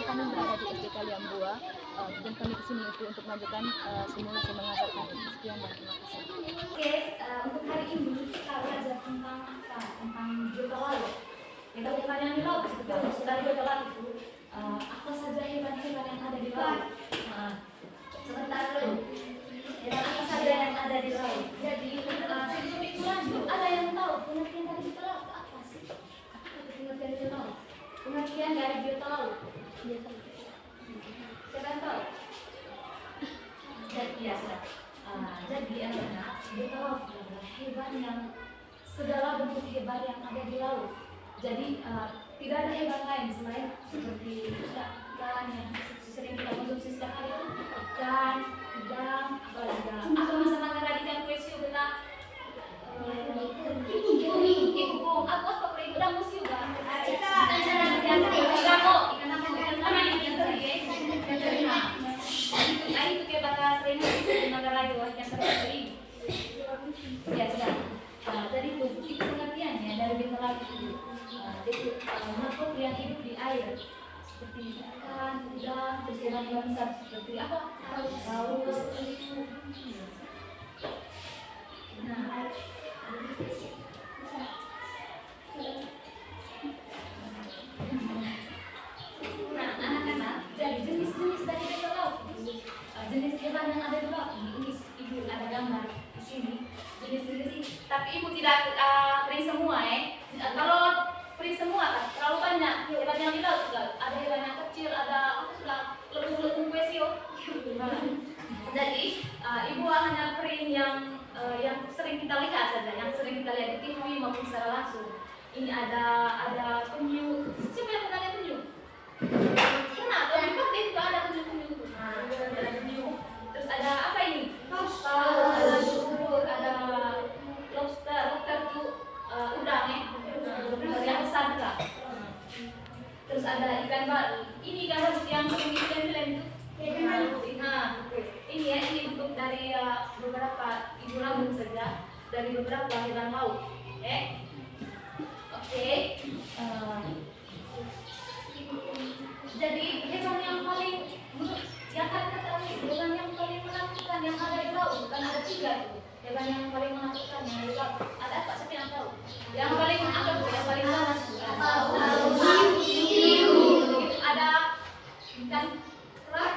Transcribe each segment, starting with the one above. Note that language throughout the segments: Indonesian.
kami berada di SDK Liambua dan kami kesini untuk melanjutkan simulasi mengajarkan. Sekian dan terima kasih. Oke, untuk hari ini kita belajar tentang apa? Tentang biota. Hewan yang di laut, sudah biota laut itu apa saja hewan-hewan yang ada di laut? Sebentar dulu. Hewan apa saja yang ada di laut? Jadi sebelum itu lanjut, ada yang tahu pengertian dari biota laut apa sih? Apa itu pengertian biota laut? Pengertian dari biota laut. Siapa yang tahu? Jadi ya sudah. Jadi anak-anak, biota laut adalah hewan yang segala bentuk hewan yang ada di laut. Jadi tidak ada hewan lain selain seperti ikan yang sering kita konsumsi setiap hari itu, ikan, udang, apa lagi? Apa masa negara ikan kuesiu benar? Ikung, apa udang musi juga? Ikan itu kayak bahasa sering di negara itu ikan teri. Ya sudah. Jadi itu pengertiannya dari biota laut itu. Jadi makhluk yang hidup di air seperti ikan, udang, terus hewan-hewan besar seperti apa? Paus. Nah, anak-anak, jadi jenis-jenis dari biota laut itu, jenis hewan yang ada di laut ini ibu ada gambar di sini jenis-jenis ini. Tapi ibu tidak beri semua kalau beri semua kan terlalu banyak hewan yang di laut juga. Ada hewan yang kecil, ada apa sudah lebih kuesio. Jadi ibu hanya print yang sering kita lihat saja, yang sering kita lihat di TV maupun secara langsung. Ini ada penyu. Siapa yang pernah lihat penyu? Pernah. Lebih penting juga ada penyu-penyu. Ada penyu. Terus ada apa ini? Paus. Ada lubur, ada lobster. Lobster itu udang yang besar juga. Terus ada ikan baru. Ini ikan baru yang sering film itu. Nah, ini bentuk dari beberapa ibu rambut saja dari beberapa hewan laut. Oke. Jadi hewan yang paling hewan yang paling menakutkan yang ada di laut kan ada 3 tuh. Hewan yang paling menakutkan yang ada di laut. Ada apa? Siapa yang tahu? Yang paling apa tuh? Yang paling ganas tuh? Ada ikan kerak.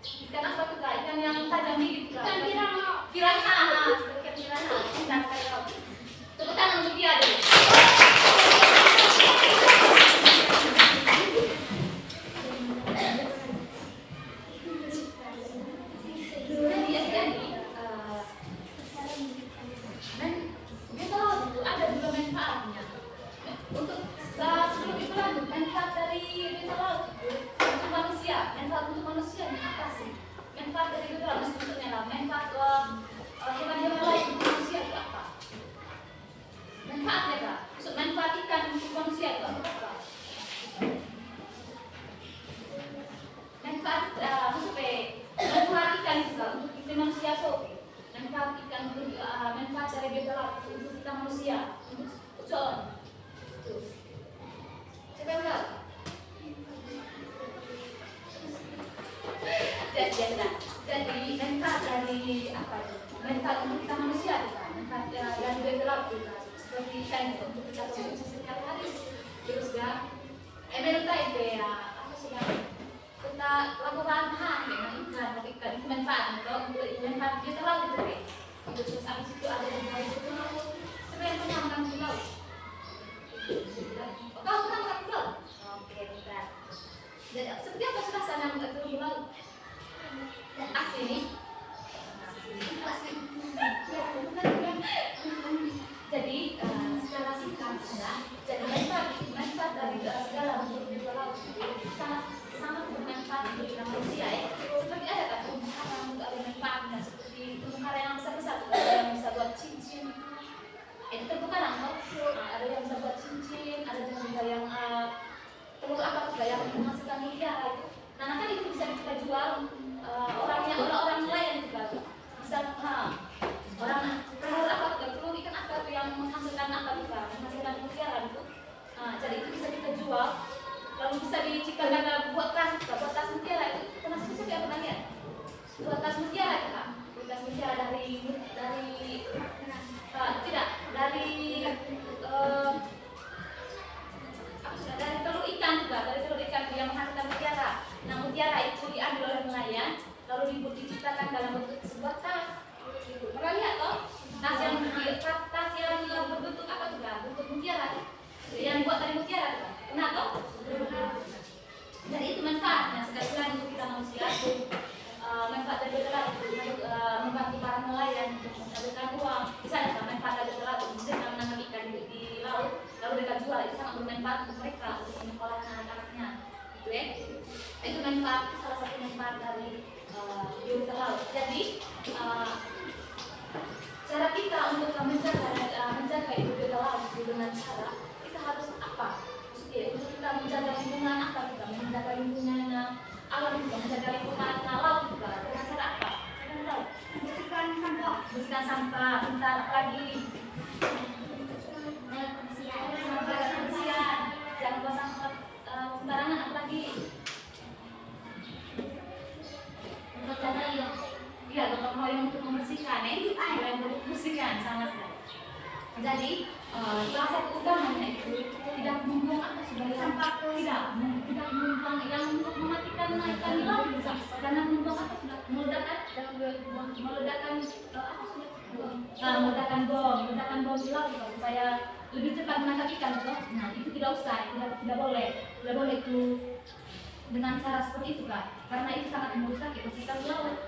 Ikan apa tuh kak? Ikan yang tajam gigit kak? Ikan piranha. Ikan piranha. Ikan laut. Tepuk tangan untuk dia deh. Jadi manfaat dari apa itu? Manfaat untuk kita manusia juga, manfaat dari biota laut juga. Seperti ikan itu untuk kita konsumsi setiap hari. Terus kan, mereka itu ya apa sih kan? Kita lakukan dengan ikan itu manfaat untuk manfaat biota laut itu deh. Terus abis itu ada yang lain itu laut. Sebenarnya pernah makan di laut. Kau pernah makan di laut? Oke, bentar. Jadi seperti apa sih rasanya makan di laut? Asin. Jadi secara singkat ya, jadi manfaat dari segala bentuk biota laut itu sangat bermanfaat untuk kita manusia ya. Seperti ada kan terumbu karang juga ada manfaatnya, seperti terumbu karang yang besar-besar yang bisa buat cincin. Itu terumbu karang loh. Ada yang bisa buat cincin, ada juga yang telur apa juga yang menghasilkan mutiara itu. Nah kan itu bisa kita jual. Orang nelayan juga bisa orang telur apa telur ikan apa yang menghasilkan apa juga menghasilkan mutiara itu. Jadi itu bisa kita jual lalu bisa diciptakan dalam buat tas mutiara itu pernah susah ya pernah lihat buat tas mutiara itu kak buat tas mutiara dari tidak dari dari telur ikan juga dari telur ikan yang menghasilkan mutiara. Nah mutiara itu diambil oleh nelayan lalu diciptakan dalam bentuk sebuah tas. Pernah lihat toh? Tas yang berbentuk apa juga? Bentuk mutiara. Yang buat dari mutiara tuh. Pernah toh? Jadi itu manfaatnya sekali untuk kita manusia itu manfaat dari laut untuk membantu para nelayan untuk menghasilkan uang. Misalnya manfaat dari laut, misalnya menanam ikan di laut lalu mereka jual itu sangat bermanfaat untuk mereka untuk menyekolah anak-anaknya. Gitu ya. Itu manfaat salah satu manfaat dari biota laut. Jadi cara kita untuk menjaga biota laut dengan cara kita harus apa? Maksudnya untuk kita menjaga lingkungan apa kita menjaga lingkungan alam juga menjaga lingkungan laut juga dengan cara apa? Dengan laut. Bersihkan sampah, bentar lagi. Kebersihan, jangan buang sampah sembarangan apalagi. Iya, gotong royong untuk membersihkan, yang membersihkan sama sekali. Jadi salah satu utamanya itu tidak membuang apa sebagai sampah, tidak membuang yang untuk mematikan ikan di laut bisa, karena membuang apa sudah meledakan apa sudah meledakan bom di laut supaya lebih cepat menangkap ikan betul. Nah itu tidak usah, tidak boleh itu dengan cara seperti itu kan, karena itu sangat merusak ekosistem laut.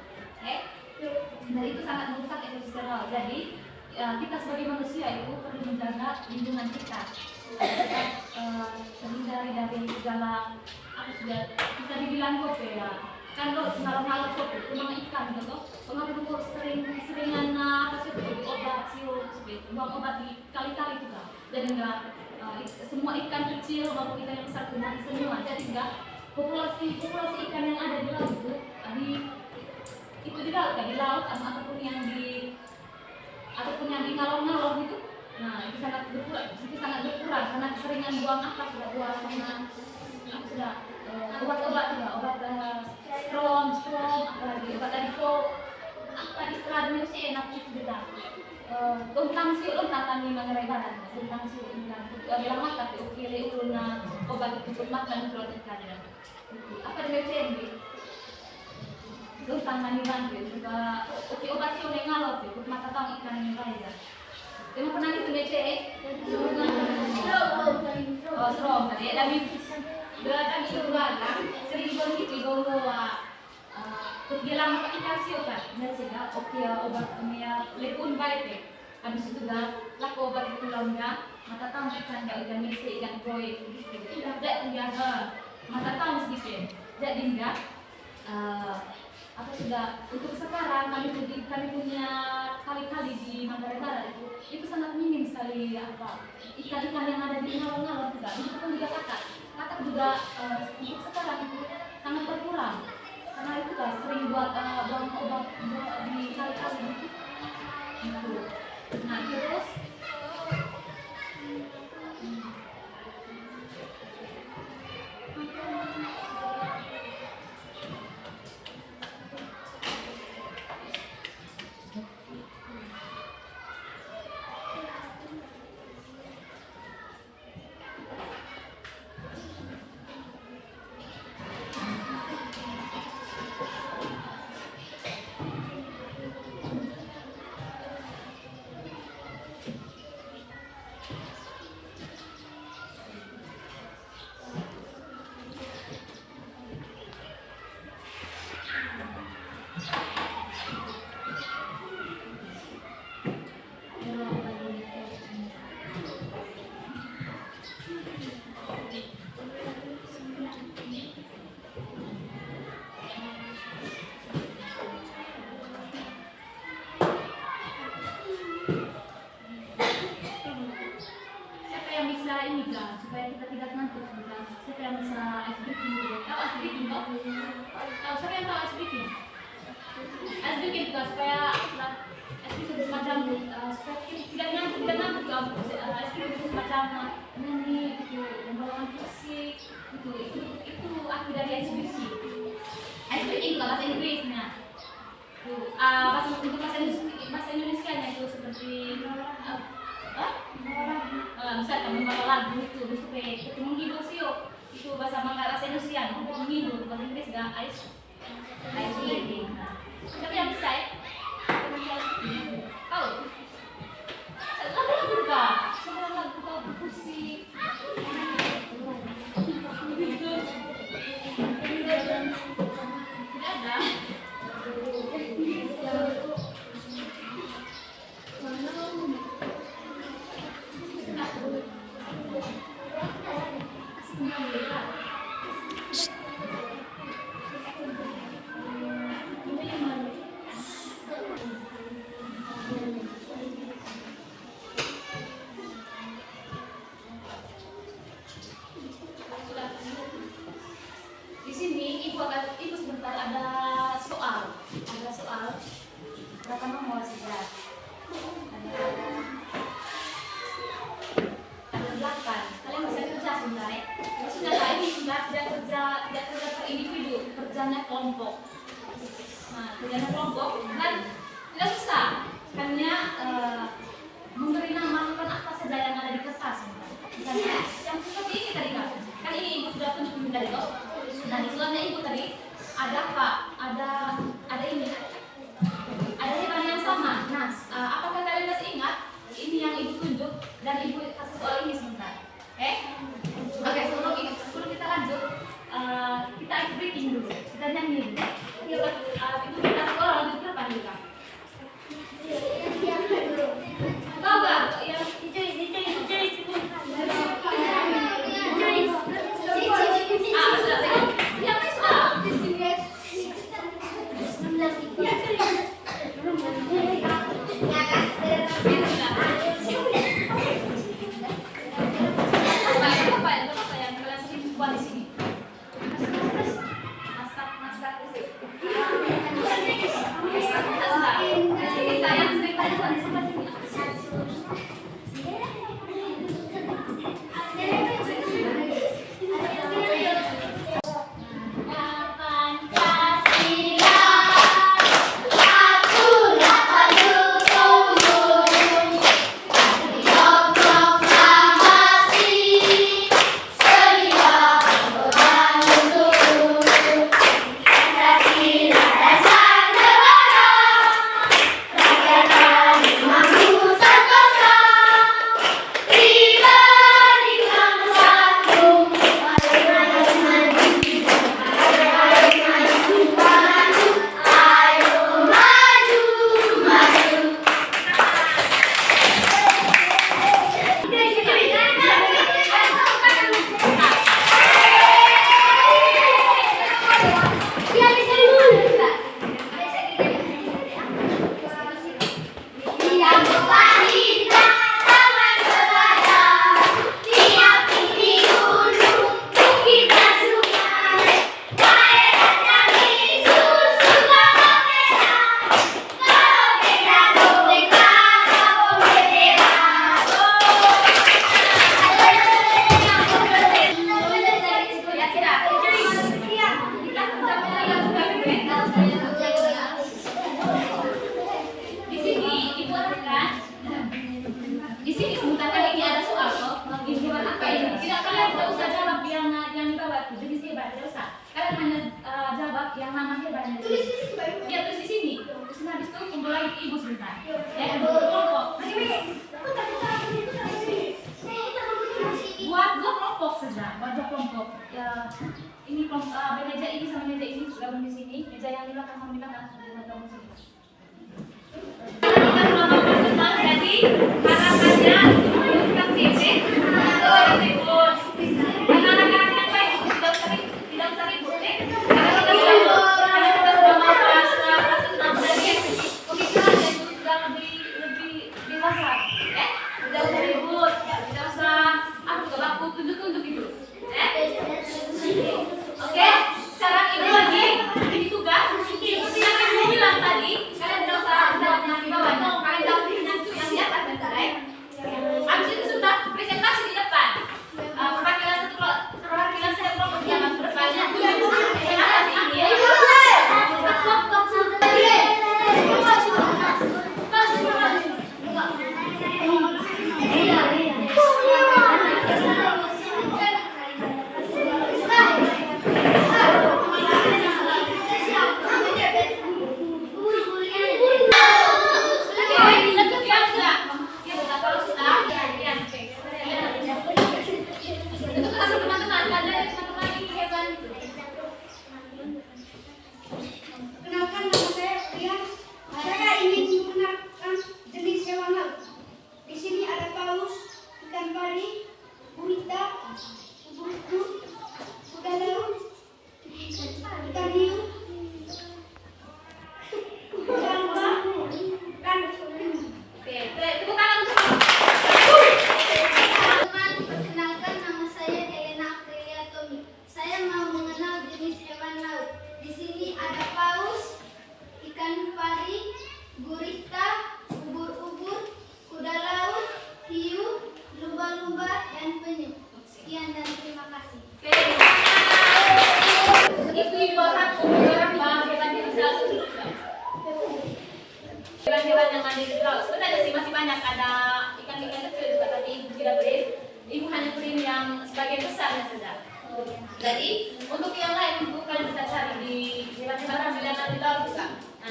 Nah itu sangat merusak ekosistem laut. Jadi kita sebagai manusia itu perlu menjaga lingkungan kita supaya terhindari dari segala apa sudah bisa dibilang kope ya. Kan lo ngaruh kope, cuma ikan gitu. Pengaruh seringan apa sih obat siu seperti buang obat di kali-kali juga. Dan enggak semua ikan kecil maupun ikan yang besar mati semua. Jadi enggak populasi ikan yang ada di laut itu di laut ataupun yang di ngalor-ngalor gitu. Nah itu sangat berkurang karena keseringan buang apa buang sudah obat-obat juga obat strom apalagi obat dari apa istilahnya sih enak itu kita tentang siu tentang mengenai badan tentang siu tentang bilang mata tapi oke uluna obat itu makan itu ikan apa dia cendri tentang maniran gitu juga oke obat siu yang ngalor itu mata tahu ikan yang baik ya. Kamu pernah gitu BCE? Strom tadi tapi dan itu kan sering begitu bawa bilang apa ikan siu kan sehingga oke obat lepun baik habis itu dah laku obat itu launnya mata tahu ikan mesi ikan koi tidak dia mata tahu sedikit jadi enggak apa sudah untuk sekarang kami punya kali-kali di Manggarai Barat itu sangat minim sekali apa ikan-ikan yang ada di ngalor-ngalor juga itu pun juga kakak juga untuk sekarang itu sangat berkurang karena itu kan sering buang obat di kali-kali gitu. Nah terus supaya kita tidak ngantuk siapa yang bisa ice breaking dulu tahu ice breaking toh siapa yang tahu ice breaking juga supaya ice breaking semacam supaya kita tidak ngantuk ice breaking itu semacam nyanyi gitu membawakan musik gitu juga bahasa Inggrisnya. Untuk bahasa Indonesia-nya itu seperti misalkan membawa lagu itu supaya ketemu menghibur sih itu bahasa bahasa Indonesia untuk menghibur, bahasa Inggris gak ice tapi yang bisa ya tahu lagu juga semua lagu tahu musik tidak ada. Di sini ibu sebentar ada soal berapa nomor sudah ada 8. Kalian bisa kerja sebentar ya. Maksudnya ini tidak kerja per individu, kerjanya kelompok. Nah, kerjanya kelompok kan tidak susah, karena memberi nama apa saja yang ada di kertas. Misalnya yang seperti ini tadi kan ini ibu sudah tunjukin tadi toh. Nah di soalnya ibu tadi ada apa? Ada ini. Ada hewan yang sama. Nah, apakah kalian masih ingat? Ini yang ibu tunjuk dan ibu kasih soal ini sebentar. Oke, sebelum kita lanjut, kita ice breaking dulu. Kita nyanyi dulu. Ibu kita sekolah lanjut berapa nih kak? Tahu nggak? Yang yang namanya banyak dia terus di sini terus habis itu kumpul lagi ibu sebentar ya kelompok buat dua kelompok saja buat dua kelompok ya ini kelompok meja ini sama meja ini gabung di sini meja yang di belakang sama di belakang gabung sini kita sudah mau selesai jadi harapannya kita titik ribut anak-anak yang baik tidak usah ribut karena kita sudah mau kelas 6 jadi pemikiran itu sudah lebih dewasa tidak usah ribut tidak usah aku juga baku tunjuk itu oke sekarang ini lagi ini tugas seperti yang aku bilang tadi kalian tidak usah jawab yang di bawah kalian jawab yang di atas dan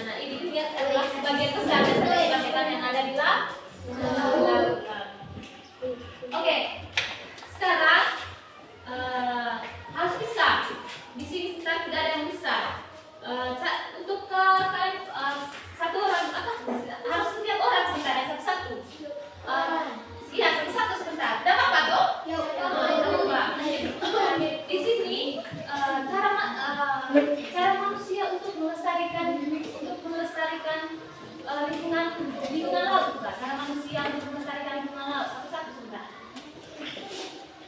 Nah, ini lihat adalah sebagian besar dan kebanyakan yang ada di lautan. Oke, sekarang harus bisa. Di sini kita tidak ada yang bisa. Untuk kalian satu orang apa? Harus setiap orang sebentar ya, satu-satu. Iya, satu-satu sebentar. Tidak apa-apa toh? Di sini cara manusia untuk melestarikan lingkungan laut, bukan? Cara manusia untuk melestarikan lingkungan laut, satu-satu sebentar.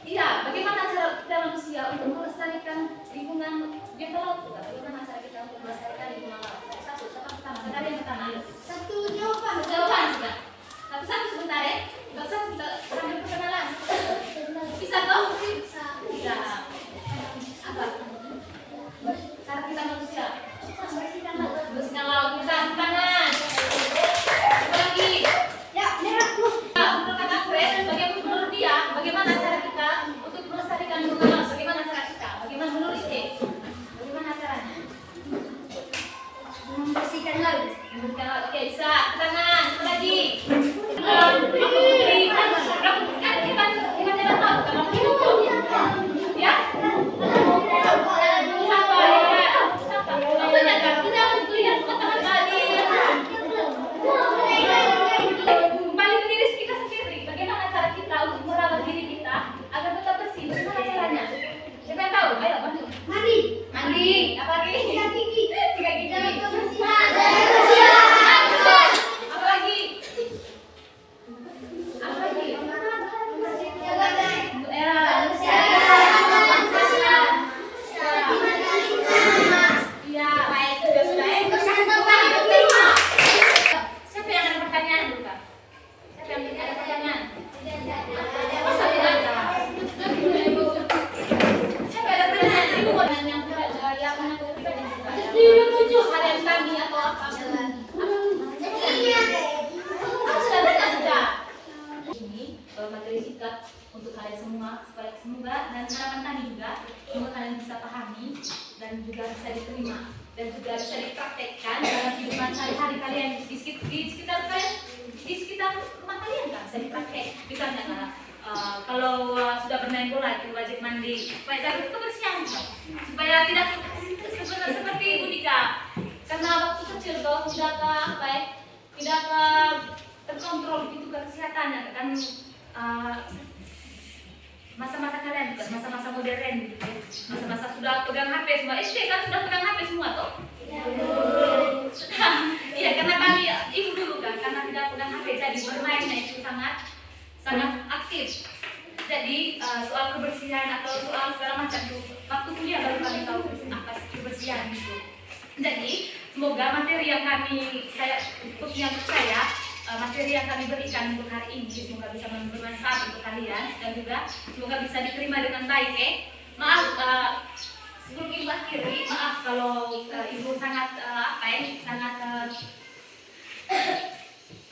Iya, bagaimana cara kita manusia untuk melestarikan lingkungan biota laut, bukan? Bagaimana cara kita untuk melestarikan lingkungan laut? Satu, pertama. Sekarang yang pertama. Satu jawaban juga. Satu sebentar ya. Nggak usah kita sambil perkenalan. Bisa toh? Bisa. Apa? Cara kita manusia bersihkan laut. Kita tangan. Apa lagi? ya merah Menurut Kak Fred, menurut dia, bagaimana cara kita untuk melestarikan lingkungan laut? Bagaimana cara kita? Bagaimana menurut dia? Bagaimana caranya? membersihkan laut. Membersihkan laut. Oke, bisa. Tangan. Apa lagi? Mandi. Apa lagi? Sikat gigi. Kebersihan. Apa lagi? Iya, baik. Sudah ya. Siapa yang ada pertanyaan dulu, Kak? Siapa yang ada pertanyaan? Masa tidak ada? Siapa ada pertanyaan? Ibu mau tanya yang harian kami atau apa? Ini materi singkat untuk kalian semua, supaya semoga dan harapan kami juga semoga kalian bisa pahami dan juga bisa diterima dan juga bisa dipraktekkan dalam kehidupan sehari-hari kalian di sekitar kalian, di sekitar rumah kalian kan bisa dipraktek. Misalnya kalau sudah bermain bola itu wajib mandi supaya jaga kebersihan, supaya tidak seperti Ibu Dika, karena waktu kecil tuh tidak terkontrol itu kesehatannya kan. Masa-masa kalian bukan masa-masa modern gitu ya, masa-masa sudah pegang HP semua. SD kan sudah pegang HP semua toh? Iya, karena kami ibu dulu kan karena tidak pegang HP jadi bermainnya itu sangat aktif. Jadi soal kebersihan atau soal segala macam itu waktu kuliah baru kami tahu apa kebersihan gitu. Jadi semoga materi yang khususnya untuk saya, materi yang kami berikan untuk hari ini semoga bisa bermanfaat untuk kalian dan juga semoga bisa diterima dengan baik. Maaf sebelum ibu akhiri, maaf kalau ibu sangat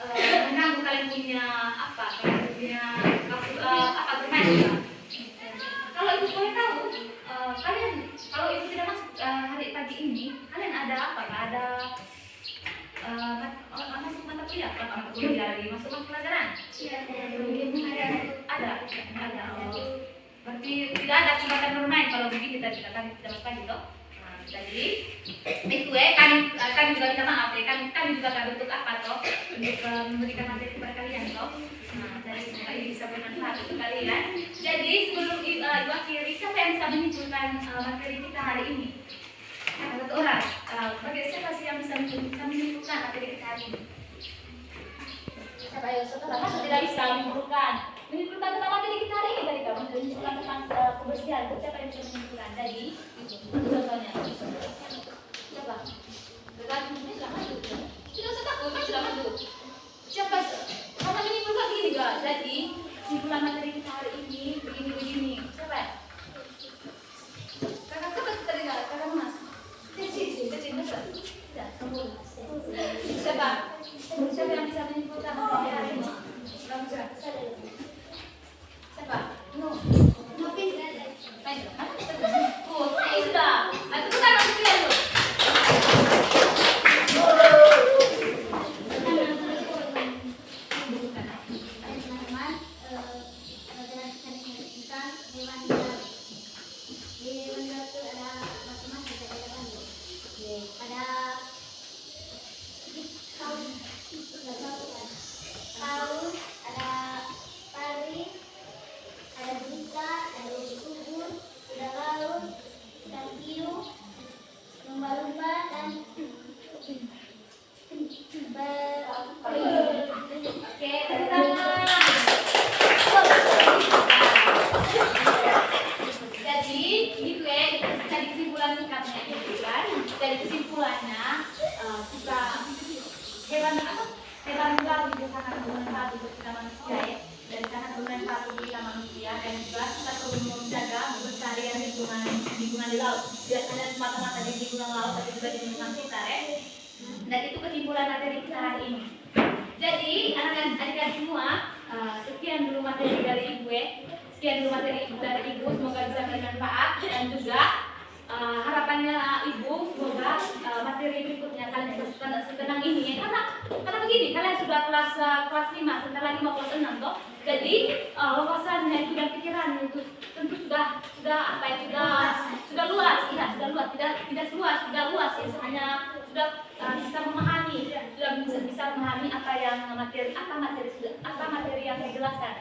mengganggu kalian punya bermain. Kalau ibu boleh tahu, kalian kalau ibu tidak masuk hari pagi ini, kalian ada apa? Ada masuk mata kuliah, masuk mata pelajaran? Ada. Berarti tidak ada kesempatan bermain kalau begini tadi kami tidak masuk pagi toh. Jadi itu kami juga minta maaf ya, kami juga akan bentuk apa toh untuk memberikan materi kepada kalian toh. Jadi semoga ini bisa bermanfaat untuk kalian. Jadi sebelum ibu akhiri, siapa yang bisa menyimpulkan materi kita hari ini? Satu orang. Bagi siapa sih yang bisa menyimpulkan materi kita hari ini? Siapa yang tidak bisa menyimpulkan tentang materi kita hari ini tadi kamu menyimpulkan tentang kebersihan. Siapa yang bisa menyimpulkan? Jadi contohnya. Siapa? Bergantung ini sudah maju. Tidak usah takut, kan sudah maju. Siapa? Karena menyimpulkan begini guys. Jadi simpulan materi kita hari ini begini. Siapa? Kakak kita dengar, kakak Mas. Kecil betul. Tidak, kamu. Siapa? Siapa yang bisa menyimpulkan materi hari ini? Siapa? No. Sudah. hiu, lumba-lumba dan Oke, tepuk tangan. Jadi gitu ya, dari kesimpulan singkatnya itu kan, dari kesimpulannya kita hewan apa? Hewan juga gitu sangat bermanfaat untuk kita manusia ya, dan sangat bermanfaat untuk kita manusia, dan juga kita perlu menjaga kelestarian lingkungan di laut. Tidak hanya semata-mata di lingkungan laut, tapi juga di lingkungan sekitar ya. Dan itu kesimpulan materi kita hari ini. Jadi adik-adik semua, sekian dulu materi dari ibu ya. Sekian dulu materi dari ibu, semoga bisa bermanfaat, dan juga harapannya ibu semoga materi berikutnya kalian bisa setenang ini ya. Karena begini, kalian sudah kelas 5, sebentar lagi mau kelas 6 toh. Jadi wawasannya itu dan pikirannya itu tentu sudah apa ya, sudah luas, sudah luas, tidak seluas, sudah luas ya, hanya sudah bisa memahami, sudah bisa memahami apa materi yang dijelaskan.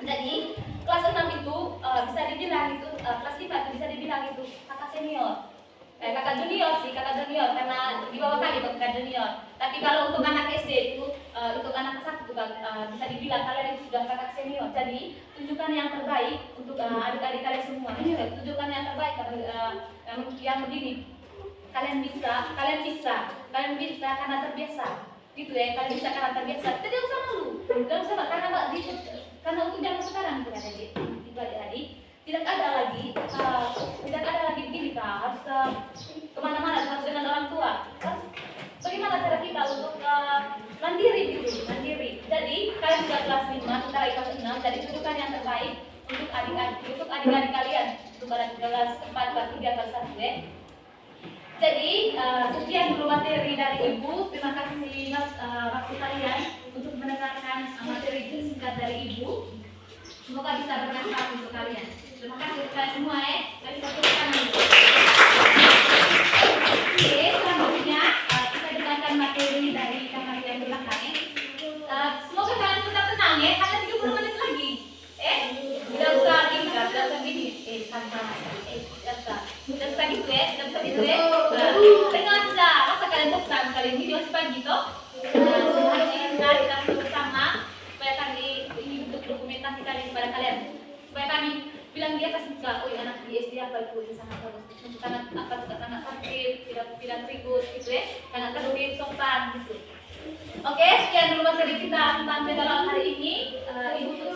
Jadi kelas 6 itu bisa dibilang itu kelas 5 itu bisa dibilang itu kakak senior. Kakak junior sih, kakak junior karena di bawah kali itu kakak junior. Tapi kalau untuk anak SD itu, untuk anak kelas 1 bisa dibilang kalian itu sudah kakak senior. Jadi tunjukkan yang terbaik untuk adik-adik kalian semua. Tunjukkan yang terbaik yang begini. Kalian bisa karena terbiasa. Gitu ya, kalian bisa karena terbiasa. Tidak usah malu, tidak usah karena untuk zaman sekarang itu adik-adik. Tidak ada lagi begini harus kemana-mana harus dengan orang tua. Bagaimana cara kita untuk mandiri gitu, mandiri. Jadi kalian sudah kelas 5, sebentar lagi kelas 6. Jadi tunjukkan yang terbaik untuk adik-adik kalian, untuk adik kelas 4, kelas 3, kelas 1 ya. Jadi sekian dulu materi dari ibu. Terima kasih waktu kalian untuk mendengarkan materi singkat dari ibu. Semoga bisa bermanfaat untuk kalian. Terima kasih untuk kalian semua ya. Dari satu tangan. Oke, selanjutnya kita dengarkan materi dari kamar yang belakang ya. Semoga kalian tetap tenang ya. Hanya 30 menit lagi. Tidak usah gini, tidak usah gini. Tidak usah gitu ya. Dengar saja. Masa kalian bosan kalian ini masih pagi toh? Hari ini kita bersama supaya kami ini untuk dokumentasi kalian kepada kalian. Supaya kami bilang dia kasih suka, oh anak di SD apa itu sangat bagus, sangat aktif, tidak ribut gitu ya, sangat tertib, sopan gitu. Oke, sekian dulu materi kita tentang dalam hari ini. Ibu